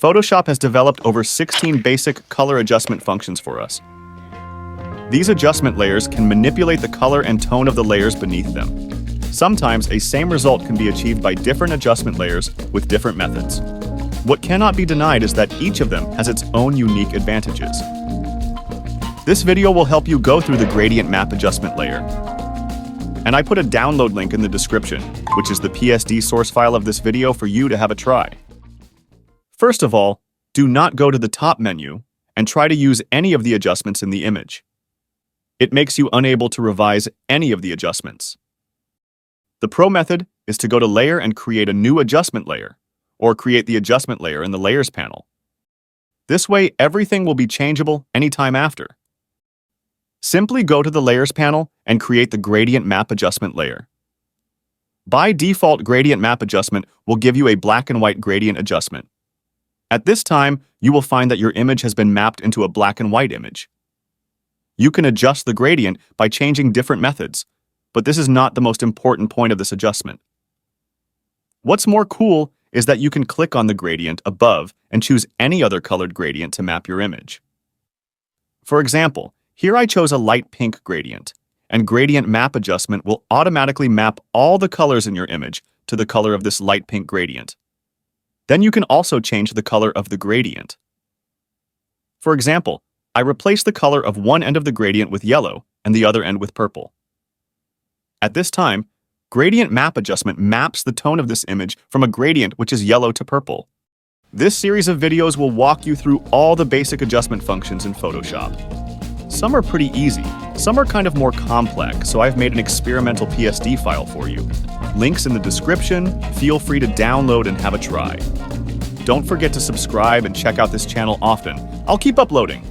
Photoshop has developed over 16 basic color adjustment functions for us. These adjustment layers can manipulate the color and tone of the layers beneath them. Sometimes a same result can be achieved by different adjustment layers with different methods. What cannot be denied is that each of them has its own unique advantages. This video will help you go through the gradient map adjustment layer. And I put a download link in the description, which is the PSD source file of this video for you to have a try. First of all, do not go to the top menu and try to use any of the adjustments in the image. It makes you unable to revise any of the adjustments. The pro method is to go to Layer and create a new adjustment layer, or create the adjustment layer in the Layers panel. This way, everything will be changeable anytime after. Simply go to the Layers panel and create the Gradient Map Adjustment layer. By default, Gradient Map Adjustment will give you a black and white gradient adjustment. At this time, you will find that your image has been mapped into a black and white image. You can adjust the gradient by changing different methods, but this is not the most important point of this adjustment. What's more cool is that you can click on the gradient above and choose any other colored gradient to map your image. For example, here I chose a light pink gradient, and Gradient Map Adjustment will automatically map all the colors in your image to the color of this light pink gradient. Then you can also change the color of the gradient. For example, I replaced the color of one end of the gradient with yellow and the other end with purple. At this time, Gradient Map Adjustment maps the tone of this image from a gradient which is yellow to purple. This series of videos will walk you through all the basic adjustment functions in Photoshop. Some are pretty easy, some are kind of more complex, so I've made an experimental PSD file for you. Links in the description, feel free to download and have a try. Don't forget to subscribe and check out this channel often. I'll keep uploading.